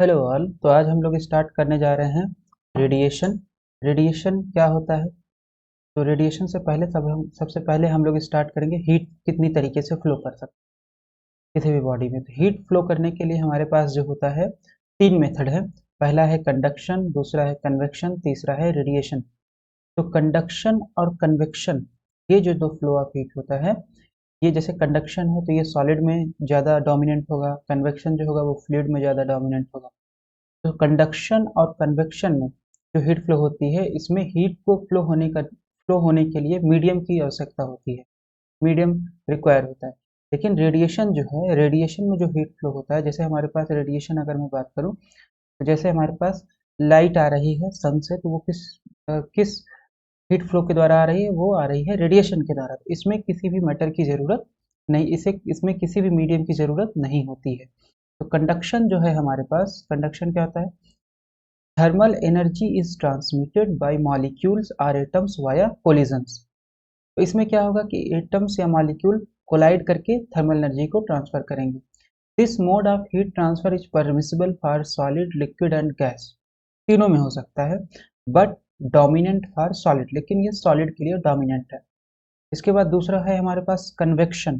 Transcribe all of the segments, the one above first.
Hello all. तो आज हम लोग स्टार्ट करने जा रहे हैं रेडिएशन। रेडिएशन क्या होता है? तो रेडिएशन से पहले सबसे पहले हम लोग स्टार्ट करेंगे हीट कितनी तरीके से फ्लो कर सकते हैं किसी भी बॉडी में। तो हीट फ्लो करने के लिए हमारे पास जो होता है तीन मेथड है। पहला है कंडक्शन, दूसरा है कन्वेक्शन, तीसरा है रेडिएशन। तो कंडक्शन और कन्वेक्शन, ये जो दो फ्लो ऑफ हीट होता है, ये जैसे कंडक्शन है तो ये सॉलिड में ज़्यादा डोमिनेंट होगा, कन्वेक्शन जो होगा वो फ्लूइड में ज़्यादा डोमिनेंट होगा। तो कंडक्शन और कन्वेक्शन में जो हीट फ्लो होती है, इसमें हीट को फ्लो होने के लिए मीडियम की आवश्यकता होती है, मीडियम रिक्वायर होता है। लेकिन रेडिएशन जो है, रेडिएशन में जो हीट फ्लो होता है, जैसे हमारे पास रेडिएशन अगर मैं बात करूं, तो जैसे हमारे पास लाइट आ रही है सन से, तो वो किस हीट फ्लो के द्वारा आ रही है? वो आ रही है रेडिएशन के द्वारा। तो इसमें किसी भी मैटर की जरूरत नहीं, इसे इसमें किसी भी मीडियम की जरूरत नहीं होती है। तो कंडक्शन जो है हमारे पास, कंडक्शन क्या होता है? Thermal energy is transmitted by molecules और एटम्स वाया कोलिजन्स। तो इसमें क्या होगा कि एटम्स या मॉलिक्यूल कोलाइड करके थर्मल एनर्जी को ट्रांसफर करेंगे। This mode of heat transfer is permissible for solid, liquid and gas, तीनों में हो सकता है, बट डोमिनेंट फॉर सॉलिड, लेकिन ये सॉलिड के लिए डोमिनेंट है। इसके बाद दूसरा है हमारे पास convection.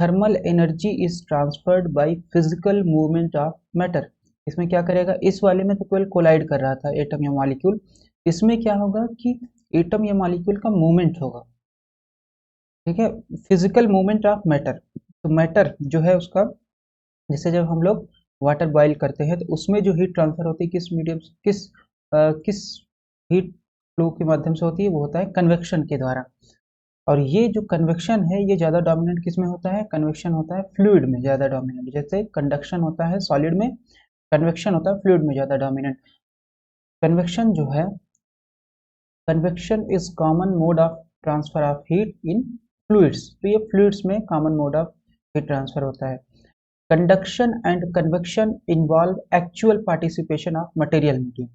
Thermal energy is transferred by physical movement of matter. इसमें क्या करेगा? इस वाले में तो केवल कोलाइड कर रहा था एटम या मॉलिक्यूल, इसमें क्या होगा कि एटम या मॉलिक्यूल का मूवमेंट होगा। ठीक है, फिजिकल मूवमेंट ऑफ मैटर। तो मैटर जो है उसका, जैसे जब हम लोग वाटर बॉईल करते हैं तो उसमें जो हीट ट्रांसफर होती है किस मीडियम किस हीट फ्लो के माध्यम से होती है? वो होता है कन्वेक्शन के द्वारा। और ये जो कन्वेक्शन है ये ज़्यादा डोमिनेंट किस में होता है? कन्वेक्शन होता है फ्लूइड में ज़्यादा डोमिनेंट। जैसे कंडक्शन होता है सॉलिड में, कन्वेक्शन होता है फ्लूइड में ज़्यादा डोमिनेंट। कन्वेक्शन जो है, convection is common mode of transfer of heat in fluids. तो ये फ्लूइड्स में common mode of heat transfer होता है। Conduction and convection involve actual participation of material medium.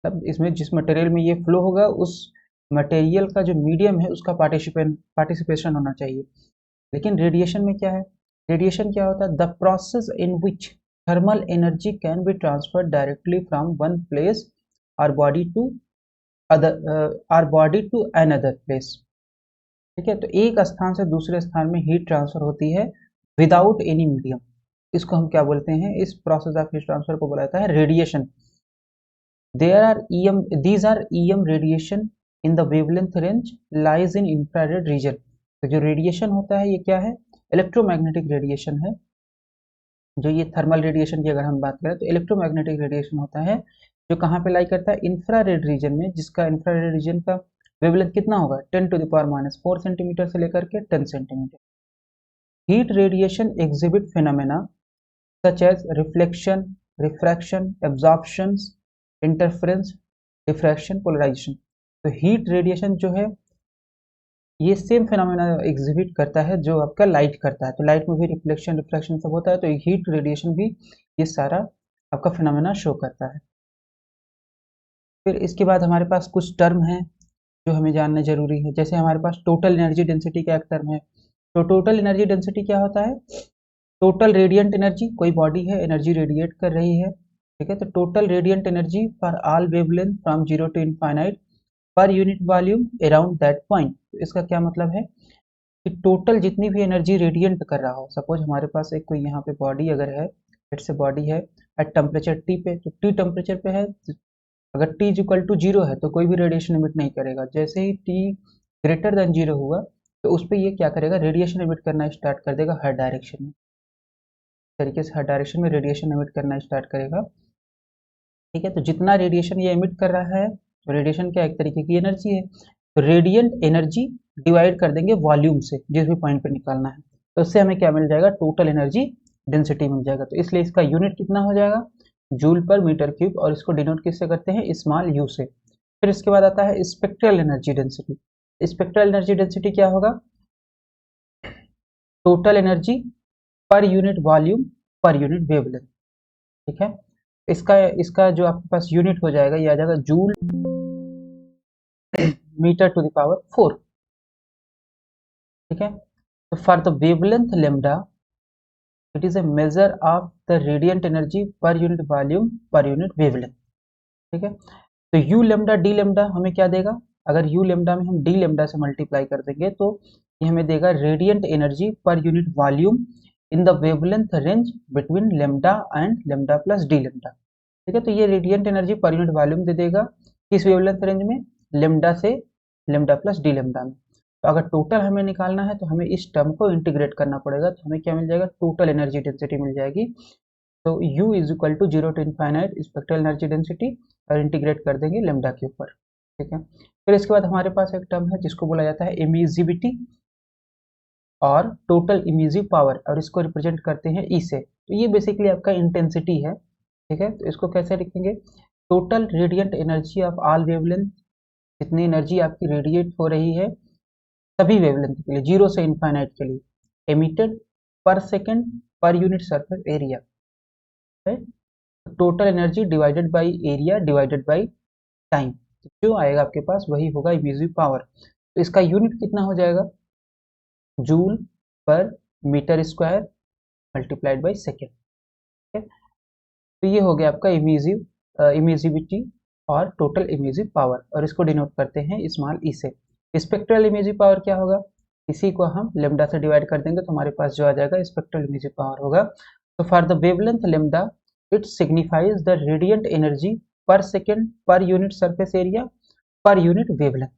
तब इसमें जिस मटेरियल में ये फ्लो होगा उस मटेरियल का जो मीडियम है उसका पार्टिसिपेशन होना चाहिए। लेकिन रेडिएशन में क्या है? रेडिएशन क्या होता है? The process in which thermal energy can be transferred directly from one place और बॉडी टू अनदर प्लेस। ठीक है, तो एक स्थान से दूसरे स्थान में हीट ट्रांसफर होती है विदाउट एनी मीडियम। इसको हम क्या बोलते हैं? इस प्रोसेस ऑफ हीट ट्रांसफर को बोला जाता है radiation. These are EM radiation in the wavelength range lies in infrared region। तो जो रेडिएशन होता है ये क्या है? इलेक्ट्रोमैग्नेटिक रेडिएशन है। जो ये थर्मल रेडिएशन की अगर हम बात करें तो इलेक्ट्रोमैग्नेटिक रेडिएशन होता है जो कहाँ पे लाई करता है? इंफ्रारेड रीजन में, जिसका इंफ्रारेड रीजन का वेवलेंथ कितना होगा? 10⁻⁻⁴ सेंटीमीटर से लेकर के 10 centimetre. Heat radiation exhibit phenomena such as reflection, refraction, absorption, interference, diffraction, polarisation. तो हीट रेडिएशन जो है ये सेम फिनोमेना एग्जिबिट करता है जो आपका लाइट करता है। तो लाइट में भी रिफ्लेक्शन, रिफ्रैक्शन सब होता है, तो हीट रेडिएशन भी ये सारा आपका फिनोमेना शो करता है। फिर इसके बाद हमारे पास कुछ टर्म हैं जो हमें जानना जरूरी है। जैसे हमारे पास टोटल एनर्जी डेंसिटी का एक टर्म है। तो टोटल एनर्जी डेंसिटी क्या होता है? टोटल रेडिएंट एनर्जी, कोई बॉडी है एनर्जी रेडिएट कर रही है, ठीक है, तो total radiant energy for all wavelength from zero to infinite per unit volume around that point. तो इसका क्या मतलब है कि टोटल जितनी भी एनर्जी रेडिएंट कर रहा हो, सपोज हमारे पास एक कोई यहाँ पे बॉडी अगर है, लेट्स से बॉडी है एट टेम्परेचर टी पे, तो टी टेम्परेचर पे है, अगर T is equal to zero है तो कोई भी रेडिएशन इमिट नहीं करेगा। जैसे ही टी ग्रेटर देन जीरो हुआ तो उस पर ये क्या करेगा? रेडिएशन इमिट करना स्टार्ट कर देगा हर डायरेक्शन में। तरीके से हर डायरेक्शन में रेडिएशन एमिट करना स्टार्ट करेगा। ठीक है, तो जितना रेडिएशन ये एमिट कर रहा है, तो रेडिएशन क्या एक तरीके की एनर्जी है, तो रेडिएंट एनर्जी डिवाइड कर देंगे वॉल्यूम से जिस भी पॉइंट पे निकालना है, तो उससे हमें क्या मिल जाएगा? टोटल एनर्जी डेंसिटी मिल जाएगा। तो इसलिए इसका यूनिट कितना हो जाएगा? जूल पर मीटर क्यूब, और इसको डिनोट किससे करते हैं? स्मॉल यू से। फिर इसके बाद आता है spectral energy density. Spectral energy density क्या होगा? Total energy per unit volume per unit wavelength. ठीक है, इसका इसका जो आपके पास यूनिट हो जाएगा ये आ जाएगा joule metre to the power 4। ठीक है, तो for the wavelength lambda it is a measure of the radiant energy per unit volume per unit wavelength. ठीक है, तो यू लेमडा डी लेमडा हमें क्या देगा? अगर यू लेमडा में हम डी लेमडा से मल्टीप्लाई कर देंगे तो ये हमें देगा radiant energy per unit volume in the wavelength range between lambda and lambda plus D lambda. ठीक है, तो ये radiant energy per unit volume दे देगा किस वेवलेंथ रेंज में? लेमडा से लेमडा प्लस डी लेमडा में। तो अगर टोटल हमें निकालना है तो हमें इस टर्म को इंटीग्रेट करना पड़ेगा, तो हमें क्या मिल जाएगा? टोटल एनर्जी डेंसिटी मिल जाएगी। तो U is equal to 0 to infinite spectral energy density और इंटीग्रेट कर देंगे लेमडा के ऊपर। ठीक है, फिर इसके बाद हमारे पास एक टर्म है जिसको बोला जाता है इमिजिविटी और टोटल इमिजिव पावर, और इसको रिप्रेजेंट करते हैं ई से। तो ये बेसिकली आपका इंटेंसिटी है। ठीक है, तो इसको कैसे लिखेंगे? Total radiant energy of all wavelength, जितनी एनर्जी आपकी रेडिएट हो रही है सभी वेवलेंथ के लिए, 0 से इनफाइनाइट के लिए, एमिटेड पर second per unit surface area, right? Total energy divided by area divided by time, जो आएगा आपके पास वही होगा इमिसिव पावर। तो इसका यूनिट कितना हो जाएगा? Joule per metre square multiplied by second. तो ये हो गया आपका इमिजिविटी और टोटल इमिजिव पावर, और इसको डिनोट करते हैं स्मॉल ई से। स्पेक्ट्रल इमिजिव पावर क्या होगा? इसी को हम लेमडा से डिवाइड कर देंगे तो हमारे पास जो आ जाएगा स्पेक्ट्रल इमिजिव पावर होगा। तो for the wavelength lambda it signifies the radiant energy per second per unit surface area per unit wavelength.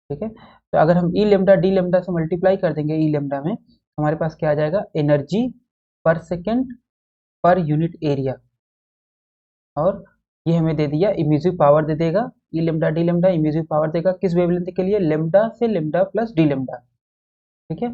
ठीक है, तो अगर हम ई लेमडा डी लेमडा से मल्टीप्लाई कर देंगे ई लेमडा में, हमारे पास क्या आ जाएगा? Energy per second per unit area, और ये हमें दे दिया इमिसिव पावर दे देगा। E lambda D lambda emissive power देगा किस वेवलेंथ के लिए? लेमडा से लेमडा प्लस डी लेमडा। ठीक है,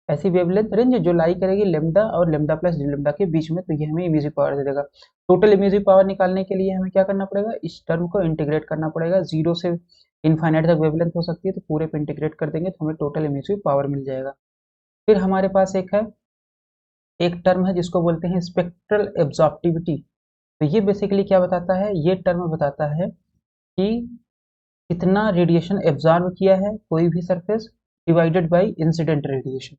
ऐसी वेवलेंथ रेंज जो लाई करेगी लेमडा और लेमडा प्लस डी लेमडा के बीच में, तो ये हमें इमिसिव पावर दे देगा। टोटल इमिसिव पावर निकालने के लिए हमें क्या करना पड़ेगा? इस टर्म को इंटीग्रेट करना पड़ेगा। 0 से इनफाइनाइट तक वेवलेंथ हो सकती है, तो पूरे पे इंटीग्रेट कर देंगे तो हमें टोटल इमिसिव पावर मिल जाएगा। फिर हमारे पास एक टर्म है जिसको बोलते हैं स्पेक्ट्रल एब्जॉर्प्टिविटी। तो ये बेसिकली क्या बताता है? ये टर्म बताता है कि कितना रेडिएशन एब्जॉर्ब किया है कोई भी surface divided by incident radiation.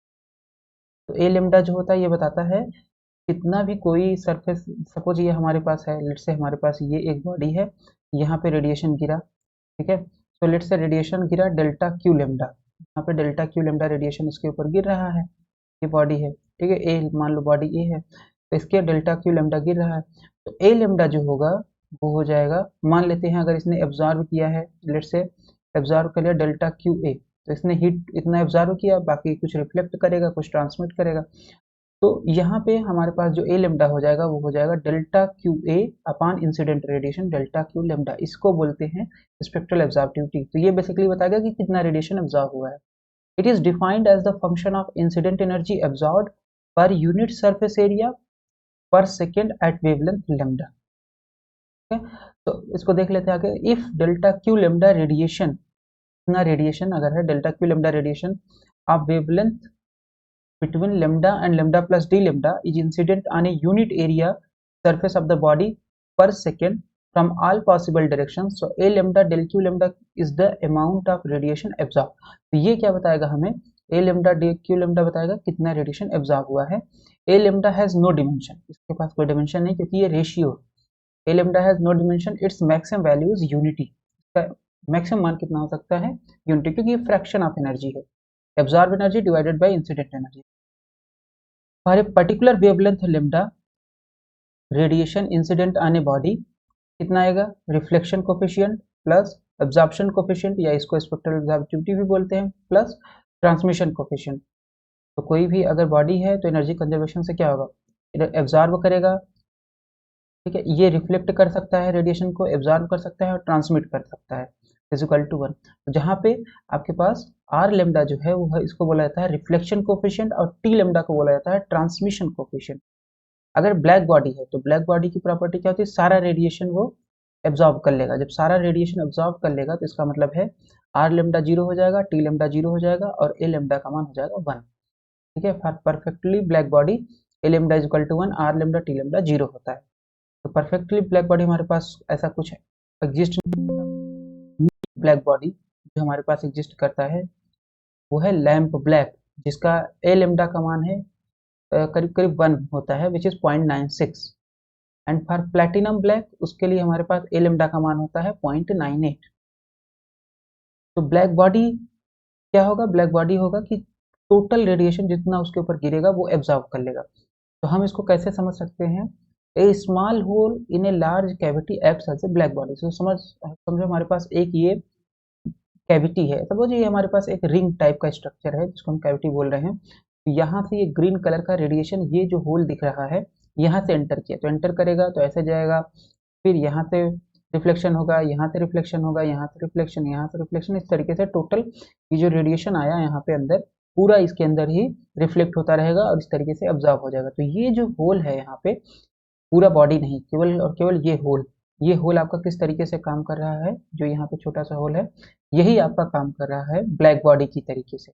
तो ए लेमडा जो होता है ये बताता है कितना भी कोई सरफेस, सपोज ये हमारे पास है, लेट से हमारे पास ये एक बॉडी है, यहाँ पे रेडिएशन गिरा। ठीक है, तो लेट से रेडिएशन गिरा डेल्टा क्यू लेमडा, यहाँ पे डेल्टा क्यू लेमडा रेडिएशन इसके ऊपर गिर रहा है, ये बॉडी है। ठीक है, ए मान लो बॉडी ए है, तो इसके डेल्टा क्यू लेमडा गिर रहा है, तो ए लेमडा जो होगा वो हो जाएगा, मान लेते हैं अगर इसने एब्जॉर्ब किया है, लेट से एब्जॉर्ब कर लिया डेल्टा क्यू ए, तो इसने हीट इतना एब्जॉर्ब किया, बाकी कुछ रिफ्लेक्ट करेगा कुछ ट्रांसमिट करेगा। तो यहाँ पे हमारे पास जो ए लेमडा हो जाएगा वो हो जाएगा delta Q A upon incident radiation delta Q lambda, इसको बोलते हैं स्पेक्ट्रल एब्जॉर्बिविटी। तो ये बेसिकली बताएगा कि कितना रेडिएशन एब्जॉर्ब हुआ है। It is defined as the function of incident energy absorb per unit surface area per second at wavelength lambda. तो इसको देख लेते हैं आगे। If delta Q lambda radiation, इतना रेडिएशन अगर है delta Q lambda radiation of wavelength between lambda and lambda plus d lambda is incident on a unit area surface of the body per second from all possible directions. So a lambda del q lambda is the amount of radiation absorbed. तो ये क्या बताएगा हमें? a lambda del q lambda बताएगा कितना radiation absorb हुआ है। a lambda has no dimension, इसके पास कोई डिमेंशन नहीं क्योंकि ये ratio. a lambda has no dimension, its maximum value is unity, इसका मैक्सिमम मान कितना हो सकता है? यूनिटी, क्योंकि ये फ्रैक्शन ऑफ एनर्जी है, absorb energy divided by incident energy. For a particular wavelength lambda radiation incident on a body कितना आएगा? Reflection coefficient plus absorption coefficient, या इसको स्पेक्ट्रल एब्जॉर्बिविटी भी बोलते हैं, प्लस ट्रांसमिशन कोफिशिएंट। तो कोई भी अगर बॉडी है तो एनर्जी कंजर्वेशन से क्या होगा? इधर एब्जॉर्ब करेगा, ठीक है, ये रिफ्लेक्ट कर सकता है रेडिएशन को, एब्जॉर्ब कर सकता है और ट्रांसमिट कर सकता है, इक्वल टू 1। तो जहाँ पे आपके पास आर लेमडा जो है वो इसको बोला जाता है रिफ्लेक्शन कोफिशिएंट और टी लेमडा को बोला जाता है ट्रांसमिशन कोफिशिएंट। अगर ब्लैक बॉडी है तो ब्लैक बॉडी की प्रॉपर्टी क्या होती है? सारा रेडिएशन वो एब्जॉर्ब कर लेगा। जब सारा रेडिएशन एब्जॉर्ब कर लेगा तो इसका मतलब है आर लेमडा 0 हो जाएगा, टी लेमडा 0 हो जाएगा और ए लेमडा का मान हो जाएगा 1। ठीक है, for perfectly black body A lambda is equal to 1, R lambda T lambda 0 होता है। तो परफेक्टली ब्लैक बॉडी हमारे पास ऐसा कुछ एग्जिस्ट, ब्लैक बॉडी जो हमारे पास एग्जिस्ट करता है वो है लैम्प ब्लैक, जिसका ए लेमडा का मान है करीब करीब 1 होता है, which is 0.96। And for platinum black उसके लिए हमारे पास ए लेमडा का मान होता है 0.98। तो ब्लैक बॉडी क्या होगा, ब्लैक बॉडी होगा कि टोटल रेडिएशन जितना उसके ऊपर गिरेगा वो एब्जॉर्ब कर लेगा। तो हम इसको कैसे समझ सकते हैं, a small hole in a large cavity acts as a black body. So समझो हमारे पास एक ये कैविटी है, सपोज ये हमारे पास एक रिंग टाइप का स्ट्रक्चर है जिसको हम कैविटी बोल रहे हैं। तो यहाँ से ये ग्रीन कलर का रेडिएशन, ये जो होल दिख रहा है, यहाँ से एंटर किया, तो एंटर करेगा तो ऐसे जाएगा, फिर यहाँ से रिफ्लेक्शन होगा, यहाँ से रिफ्लेक्शन होगा, यहाँ से रिफ्लेक्शन, यहाँ से रिफ्लेक्शन, इस तरीके से टोटल ये जो रेडिएशन आया यहाँ पे अंदर, पूरा इसके अंदर ही रिफ्लेक्ट होता रहेगा और इस तरीके से ऑब्जॉर्व हो जाएगा। तो ये जो होल है यहाँ पे, पूरा बॉडी नहीं, केवल और केवल ये होल आपका किस तरीके से काम कर रहा है, जो यहाँ पे छोटा सा होल है, यही आपका काम कर रहा है ब्लैक बॉडी की तरीके से।